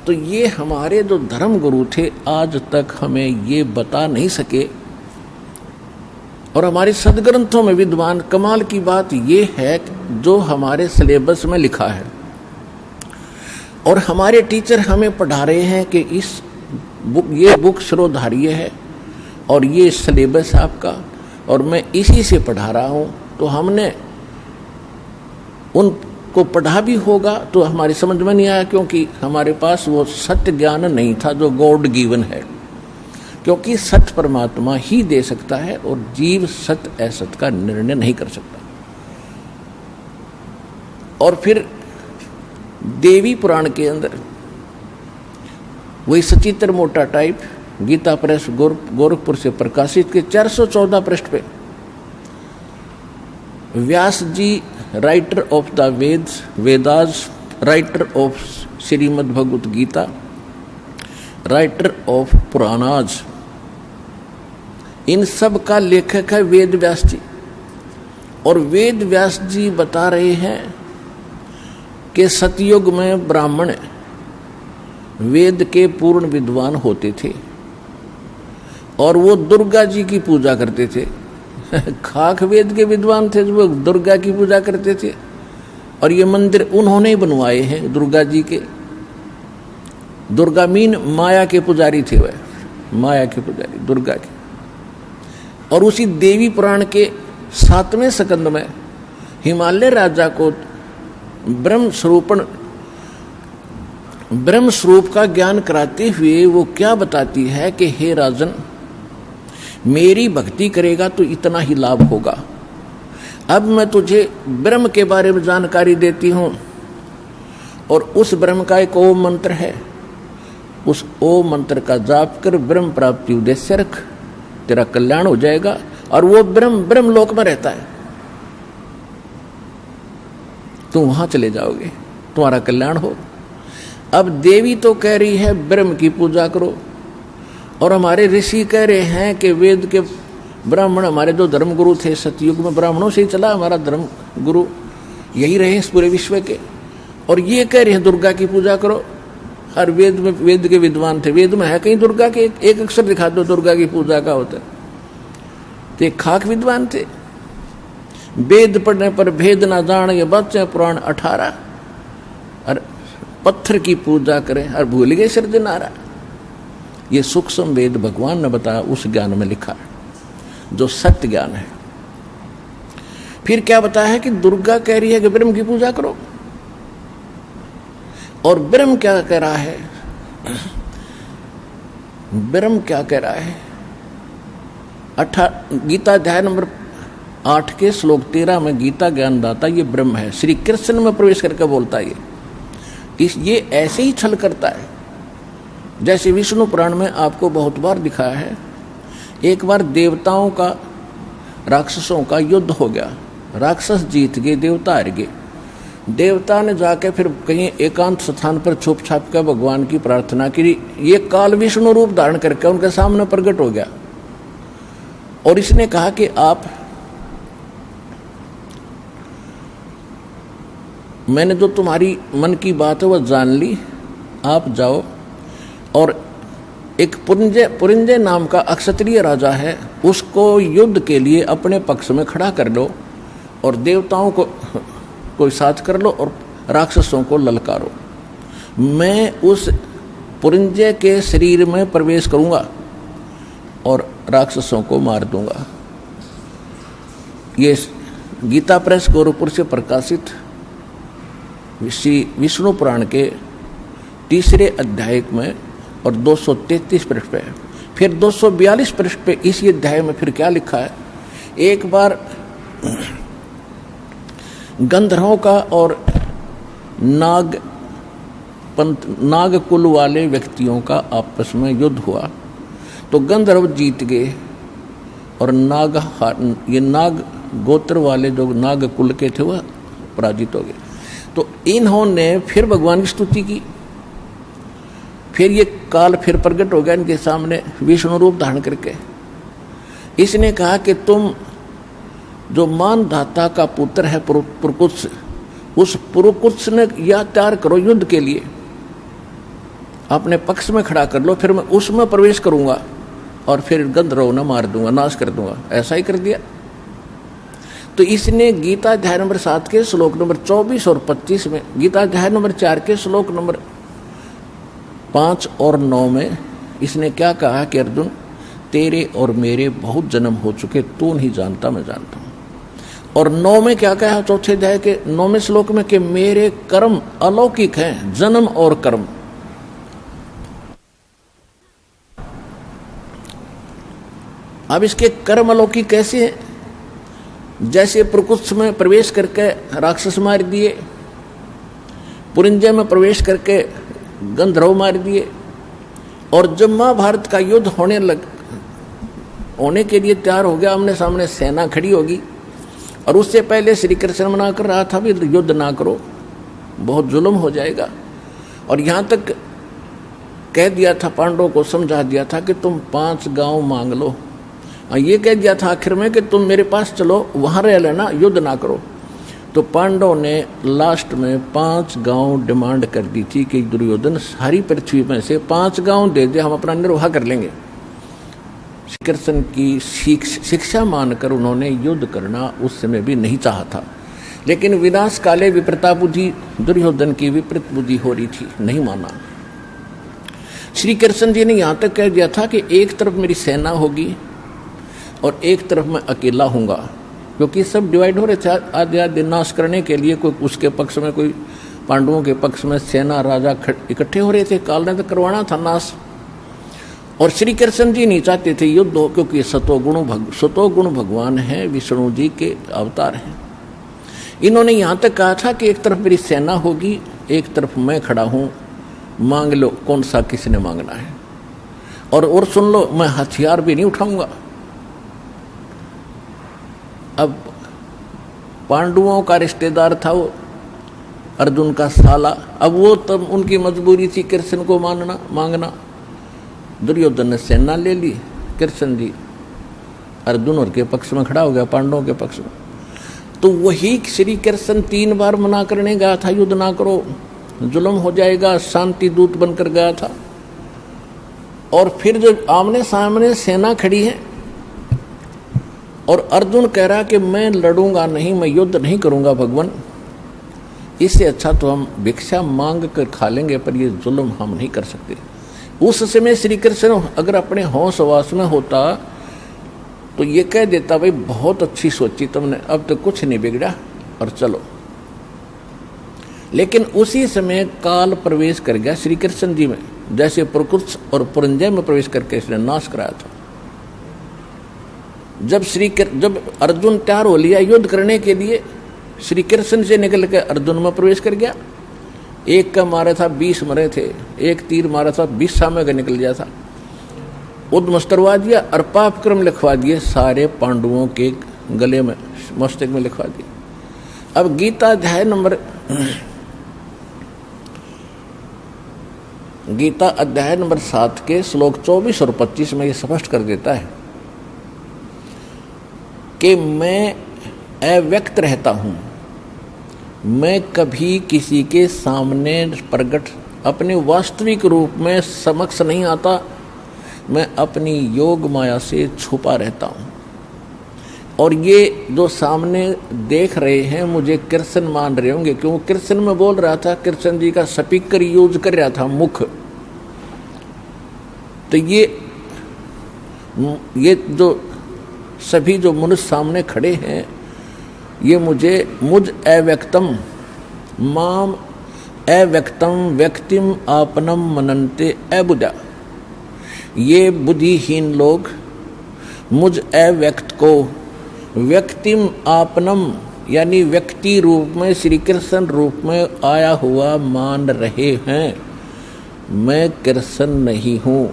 तो ये हमारे जो धर्म गुरु थे आज तक हमें ये बता नहीं सके। और हमारे सदग्रंथों में विद्वान, कमाल की बात ये है जो हमारे सिलेबस में लिखा है और हमारे टीचर हमें पढ़ा रहे हैं कि ये बुक स्रोधार्य है और ये सिलेबस आपका, और मैं इसी से पढ़ा रहा हूँ। तो हमने उनको पढ़ा भी होगा तो हमारी समझ में नहीं आया, क्योंकि हमारे पास वो सत्य ज्ञान नहीं था जो गॉड गिवन है। क्योंकि सत्य परमात्मा ही दे सकता है और जीव सत्य असत का निर्णय नहीं कर सकता। और फिर देवी पुराण के अंदर वही सचित्र मोटा टाइप गीता प्रेस गोरखपुर से प्रकाशित के 414 पृष्ठ पे Vyas ji, writer of the Vedas, writer of Shrimad Bhagavad Gita, writer of Puranas, इन सब का लेखक है वेद व्यास जी। और वेद व्यास जी बता रहे हैं कि सतयुग में ब्राह्मण वेद के पूर्ण विद्वान होते थे और वो दुर्गा जी की पूजा करते थे। खाक वेद के विद्वान थे जो वो दुर्गा की पूजा करते थे। और ये मंदिर उन्होंने ही बनवाए हैं दुर्गा जी के। दुर्गा मीन माया के पुजारी थे, वह माया के पुजारी दुर्गा के। और उसी देवी पुराण के 7वें स्कंद में हिमालय राजा को ब्रह्म स्वरूप का ज्ञान कराते हुए वो क्या बताती है कि हे राजन, मेरी भक्ति करेगा तो इतना ही लाभ होगा। अब मैं तुझे ब्रह्म के बारे में जानकारी देती हूँ और उस ब्रह्म का एक ओम मंत्र है, उस ओम मंत्र का जाप कर ब्रह्म प्राप्ति उद्देश्य रख, तेरा कल्याण हो जाएगा। और वो ब्रह्म लोक में रहता है, तुम वहां चले जाओगे, तुम्हारा कल्याण हो। अब देवी तो कह रही है ब्रह्म की पूजा करो और हमारे ऋषि कह रहे हैं कि वेद के ब्राह्मण, हमारे जो धर्म गुरु थे सतयुग में ब्राह्मणों से ही चला हमारा धर्म गुरु, यही रहे इस पूरे विश्व के। और ये कह रहे हैं दुर्गा की पूजा करो। हर वेद के विद्वान थे, वेद में है कहीं दुर्गा के एक अक्षर दिखा दो दुर्गा की पूजा का होता। तो एक खाक विद्वान थे। वेद पढ़ने पर भेद ना जान ये बच्चे पुराण 18, और पत्थर की पूजा करें और भूल गए सिरजनारा। ये सूक्ष्म वेद भगवान ने बताया, उस ज्ञान में लिखा है जो सत्य ज्ञान है। फिर क्या बताया है कि दुर्गा कह रही है कि ब्रह्म की पूजा करो। और ब्रह्म क्या कह रहा है? ब्रह्म क्या कह रहा है? गीता अध्याय नंबर 8 के श्लोक 13 में गीता ज्ञानदाता ये ब्रह्म है, श्री कृष्ण में प्रवेश करके बोलता है। ये ऐसे ही छल करता है जैसे विष्णु पुराण में आपको बहुत बार दिखाया है। एक बार देवताओं का राक्षसों का युद्ध हो गया, राक्षस जीत गए, देवता हार गए। देवता ने जाके फिर कहीं एकांत स्थान पर छुप छाप कर भगवान की प्रार्थना की। ये काल विष्णु रूप धारण करके उनके सामने प्रकट हो गया और इसने कहा कि आप, मैंने जो तुम्हारी मन की बात है वह जान ली, आप जाओ और एक पुरिंजय नाम का अक्षत्रिय राजा है, उसको युद्ध के लिए अपने पक्ष में खड़ा कर लो और देवताओं को साथ कर लो और राक्षसों को ललकारो। मैं उस पुरिंजय के शरीर में प्रवेश करूंगा और राक्षसों को मार दूंगा। ये गीता प्रेस गोरखपुर से प्रकाशित विष्णु पुराण के 3 अध्याय में और 233 पृष्ठ पे है। फिर 242 पृष्ठ पे इसी अध्याय में फिर क्या लिखा है? एक बार गंधर्वों का और नाग कुल वाले व्यक्तियों का आपस में युद्ध हुआ तो गंधर्व जीत गए और नाग गोत्र वाले जो नाग कुल के थे वह पराजित हो गए। तो इन्होंने फिर भगवान की स्तुति की। फिर ये काल फिर प्रकट हो गया इनके सामने विष्णु रूप धारण करके। इसने कहा कि तुम जो मानधाता का पुत्र है पुरकुत्स, उस पुरकुत्स ने या तैयार करो युद्ध के लिए। अपने पक्ष में खड़ा कर लो, फिर मैं उसमें प्रवेश करूंगा और फिर गंधर्व न मार दूंगा, नाश कर दूंगा। ऐसा ही कर दिया। तो इसने गीता अध्याय नंबर 7 के श्लोक नंबर 24 और 25 में, गीता अध्याय नंबर 4 के श्लोक नंबर 5 और 9 में इसने क्या कहा कि अर्जुन, तेरे और मेरे बहुत जन्म हो चुके, तू नहीं जानता, मैं जानता हूं। और 9 में क्या कहा, चौथे अध्याय के 9वें श्लोक में, कि मेरे कर्म अलौकिक हैं, जन्म और कर्म। अब इसके कर्म अलौकिक कैसे हैं? जैसे प्रकुत्स में प्रवेश करके राक्षस मार दिए, पुरिंजय में प्रवेश करके गंधर्व मार दिए, और जब महाभारत का युद्ध होने के लिए तैयार हो गया, आमने सामने सेना खड़ी होगी, और उससे पहले श्री कृष्ण मना कर रहा था भी युद्ध ना करो, बहुत जुल्म हो जाएगा। और यहाँ तक कह दिया था, पांडवों को समझा दिया था कि तुम 5 गांव मांग लो। ये कह दिया था आखिर में कि तुम मेरे पास चलो, वहां रह लेना, युद्ध ना करो। तो पांडवों ने लास्ट में 5 गांव डिमांड कर दी थी कि दुर्योधन सारी पृथ्वी में से 5 गांव दे दे, हम अपना निर्वाह कर लेंगे। श्री कृष्ण की शिक्षा मानकर उन्होंने युद्ध करना उस समय भी नहीं चाहा था, लेकिन विनाश काले विपरीता बुद्धि, दुर्योधन की विपरीत बुद्धि हो रही थी, नहीं माना। श्री कृष्ण जी ने यहां तक कह दिया था कि एक तरफ मेरी सेना होगी और एक तरफ मैं अकेला हूँगा, क्योंकि सब डिवाइड हो रहे थे आधे आधे नाश करने के लिए। कोई उसके पक्ष में, कोई पांडवों के पक्ष में सेना राजा इकट्ठे हो रहे थे, काल ने तो करवाना था नाश। और श्री कृष्ण जी नहीं चाहते थे युद्ध हो, क्योंकि सतोगुण भगवान है, विष्णु जी के अवतार हैं। इन्होंने यहाँ तक कहा था कि एक तरफ मेरी सेना होगी, एक तरफ मैं खड़ा हूँ, मांग लो कौन सा किसने मांगना है। और सुन लो, मैं हथियार भी नहीं उठाऊंगा। अब पांडवों का रिश्तेदार था वो अर्जुन का साला, अब वो तब उनकी मजबूरी थी कृष्ण को मांगना। दुर्योधन ने सेना ले ली, कृष्ण जी अर्जुन और के पक्ष में खड़ा हो गया, पांडवों के पक्ष में। तो वही श्री कृष्ण 3 बार मना करने गया था, युद्ध ना करो, जुल्म हो जाएगा, शांति दूत बनकर गया था। और फिर जब आमने सामने सेना खड़ी है और अर्जुन कह रहा कि मैं लड़ूंगा नहीं, मैं युद्ध नहीं करूंगा भगवान, इससे अच्छा तो हम भिक्षा मांग कर खा लेंगे, पर ये जुल्म हम नहीं कर सकते। उस समय श्री कृष्ण अगर अपने होश वास में होता तो ये कह देता, भाई बहुत अच्छी सोची तुमने, अब तो कुछ नहीं बिगड़ा और चलो। लेकिन उसी समय काल प्रवेश कर गया श्री कृष्ण जी में, जैसे प्रकुत्स और पुरंजय में प्रवेश करके इसने नाश कराया था। जब अर्जुन तैयार हो लिया युद्ध करने के लिए, श्री कृष्ण से निकल के अर्जुन में प्रवेश कर गया। एक का मारा था 20 मरे थे, एक तीर मारा था 20 सामने का निकल गया था, उद्मस्त करवा दिया और पाप क्रम लिखवा दिए सारे पांडवों के गले में, मस्तक में लिखवा दिए। अब गीता अध्याय नंबर 7 के श्लोक 24 और 25 में ये स्पष्ट कर देता है कि मैं अव्यक्त रहता हूं, मैं कभी किसी के सामने प्रकट अपने वास्तविक रूप में समक्ष नहीं आता, मैं अपनी योग माया से छुपा रहता हूं। और ये जो सामने देख रहे हैं मुझे कृष्ण मान रहे होंगे, क्यों कृष्ण में बोल रहा था, कृष्ण जी का स्पीकर यूज कर रहा था, मुख। तो ये जो सभी जो मनुष्य सामने खड़े हैं, ये मुझ अव्यक्तम माम अव्यक्तम व्यक्तिम आपनम मनन्ते अबुदा, ये बुद्धिहीन लोग मुझ अव्यक्त को व्यक्तिम आपनम यानी व्यक्ति रूप में, श्री कृष्ण रूप में आया हुआ मान रहे हैं। मैं कृष्ण नहीं हूं,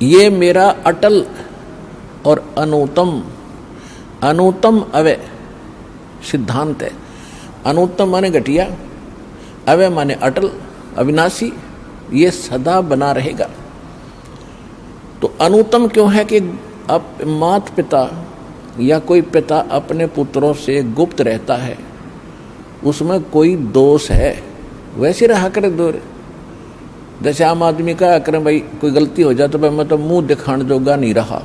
ये मेरा अटल और अनुतम अवय सिद्धांत है। अनुतम माने घटिया, अवय माने अटल अविनाशी, ये सदा बना रहेगा। तो अनुतम क्यों है कि अब माता पिता या कोई पिता अपने पुत्रों से गुप्त रहता है, उसमें कोई दोष है, वैसे रहा करे दूर। जैसे आम आदमी का करें भाई कोई गलती हो जाए तो भाई मैं तो मुंह दिखाने जोगा नहीं रहा,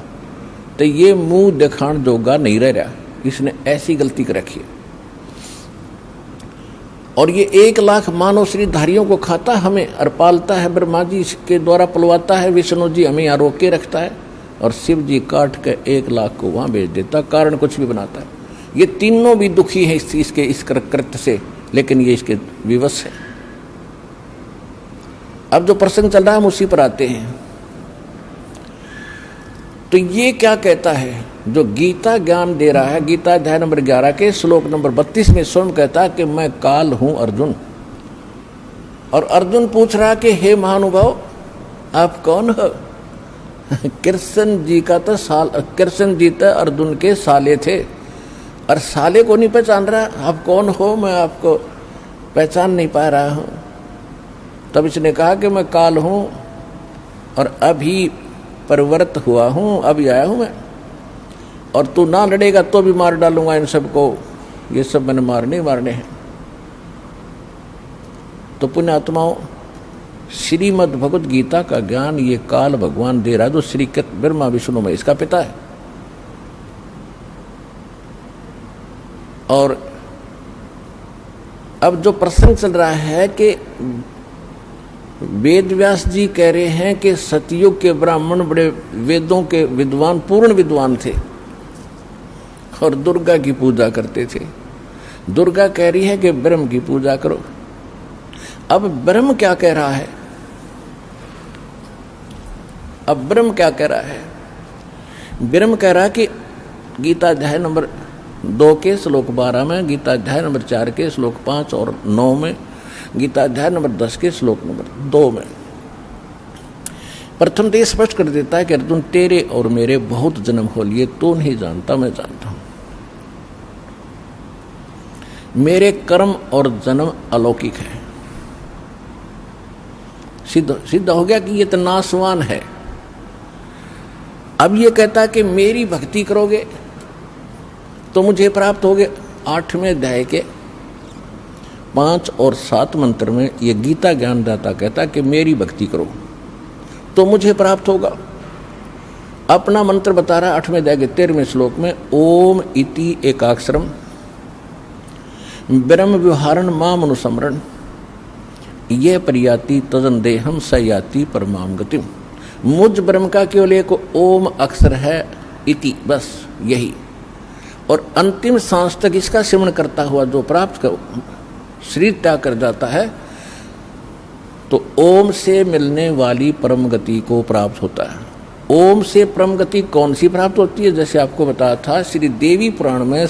तो ये मुंह दिखाने जोगा नहीं रह रहा, इसने ऐसी गलती कर रखी है। और ये 1 लाख मानव श्रीधारियों को खाता हमें और पालता है, ब्रह्मा जी के द्वारा पलवाता है, विष्णु जी हमें यहाँ रोक के रखता है, और शिव जी काट के 1 लाख को वहाँ भेज देता, कारण कुछ भी बनाता है। ये तीनों भी दुखी हैं इसके इस कृत्य से, लेकिन ये इसके विवश है। अब जो प्रसंग चल रहा है हम उसी पर आते हैं। तो ये क्या कहता है, जो गीता ज्ञान दे रहा है, गीता अध्याय नंबर 11 के श्लोक नंबर 32 में स्वयं कहता है कि मैं काल हूं अर्जुन। और अर्जुन पूछ रहा कि हे महानुभाव आप कौन हो? कृष्ण जी का तो कृष्ण जी तो अर्जुन के साले थे, और साले को नहीं पहचान रहा, आप कौन हो? मैं आपको पहचान नहीं पा रहा हूं। तब इसने कहा कि मैं काल हूं और अभी परिवर्त हुआ हूं, अभी आया हूं मैं, और तू ना लड़ेगा तो भी मार डालूंगा इन सबको, ये सब मैंने मारने हैं। तो पुण्यात्माओं, श्रीमद् भगवत गीता का ज्ञान ये काल भगवान दे रहा है, जो श्री ब्रह्मा विष्णु में इसका पिता है। और अब जो प्रसंग चल रहा है कि वेद व्यास जी कह रहे हैं कि सतयुग के ब्राह्मण बड़े वेदों के विद्वान, पूर्ण विद्वान थे और दुर्गा की पूजा करते थे। दुर्गा कह रही है कि ब्रह्म की पूजा करो। अब ब्रह्म क्या कह रहा है? अब ब्रह्म क्या कह रहा है? ब्रह्म कह रहा है कि गीता अध्याय नंबर 2 के श्लोक 12 में, गीता अध्याय नंबर 4 के श्लोक 5 और 9 में, गीता अध्याय नंबर 10 के श्लोक नंबर 2 में प्रथम तो स्पष्ट कर देता है कि अर्जुन तेरे और मेरे बहुत जन्म हो लिए, तू नहीं जानता मैं जानता हूं। मेरे कर्म और जन्म अलौकिक है। सिद्ध हो गया कि ये तो नाशवान है। अब ये कहता है कि मेरी भक्ति करोगे तो मुझे प्राप्त होगे। 8वें अध्याय के 5 और 7 मंत्र में ये गीता ज्ञानदाता कहता है कि मेरी भक्ति करो तो मुझे प्राप्त होगा। अपना मंत्र बता रहा है 8वें अध्याय के 13वें श्लोक में, ओम इति एकाक्षरम ब्रह्म व्यवहारण माम अनुसमरण ये परियाति तदन देहम सयाति परमाम गतिम। मुझ ब्रह्म का केवल एक ओम अक्षर है, इति, बस यही। और अंतिम सांस तक इसका सिमरण करता हुआ जो प्राप्त कर शरीर त्याग कर जाता है तो ओम से मिलने वाली परम गति को प्राप्त होता है। ओम से परम गति कौन सी प्राप्त होती है? जैसे आपको बताया था श्री देवी पुराण में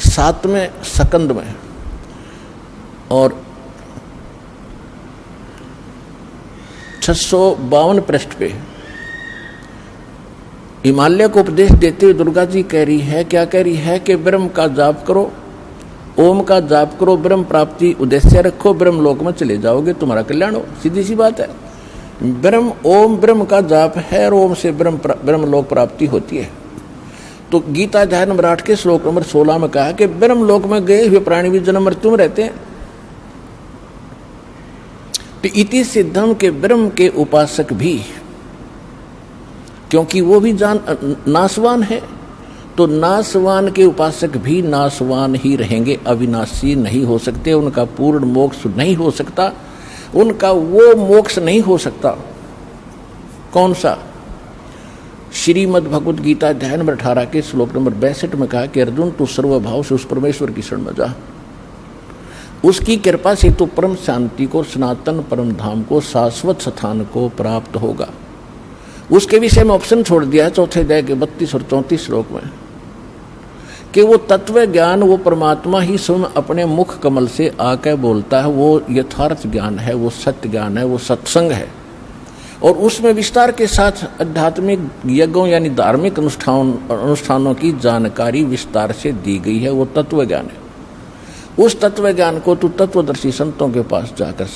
7वें स्कंद में और 652 पृष्ठ पे हिमालय को उपदेश देते हुए दुर्गा जी कह रही है, क्या कह रही है कि ब्रह्म का जाप करो, ओम का जाप करो, ब्रह्म प्राप्ति उद्देश्य रखो, ब्रह्म लोक में चले जाओगे, तुम्हारा कल्याण हो। सीधी सी बात है। ब्रह्म ओम ब्रह्म का जाप है और ओम से ब्रह्म लोक प्राप्ति होती है। तो गीता अध्याय नंबर 8 के श्लोक नंबर 16 में कहा कि ब्रह्म लोक में गए हुए प्राणी भी जन्म मृत्यु में रहते हैं। तो इति सिद्धम के ब्रह्म के उपासक भी, क्योंकि वो भी नाशवान है, तो नाशवान के उपासक भी नाशवान ही रहेंगे, अविनाशी नहीं हो सकते। उनका पूर्ण मोक्ष नहीं हो सकता, उनका वो मोक्ष नहीं हो सकता। कौन सा? श्रीमद् भगवत गीता अध्याय नंबर 18 के श्लोक नंबर 62 में कहा कि अर्जुन तू सर्वभाव से उस परमेश्वर की शरण में जा, उसकी कृपा से तो परम शांति को, सनातन परम धाम को, शाश्वत स्थान को प्राप्त होगा। उसके विषय में ऑप्शन छोड़ दिया है 4थे अध्याय के 32 और 34 श्लोक में कि वो तत्व ज्ञान, वो परमात्मा ही स्वयं अपने मुख कमल से आकर बोलता है, वो यथार्थ ज्ञान है, वो सत्य ज्ञान है, वो सत्संग है। और उसमें विस्तार के साथ आध्यात्मिक यज्ञों यानी धार्मिक अनुष्ठानों की जानकारी विस्तार से दी गई है, वो तत्व ज्ञान है। उस तत्व ज्ञान को तू तत्वदर्शी संतों के पास जाकर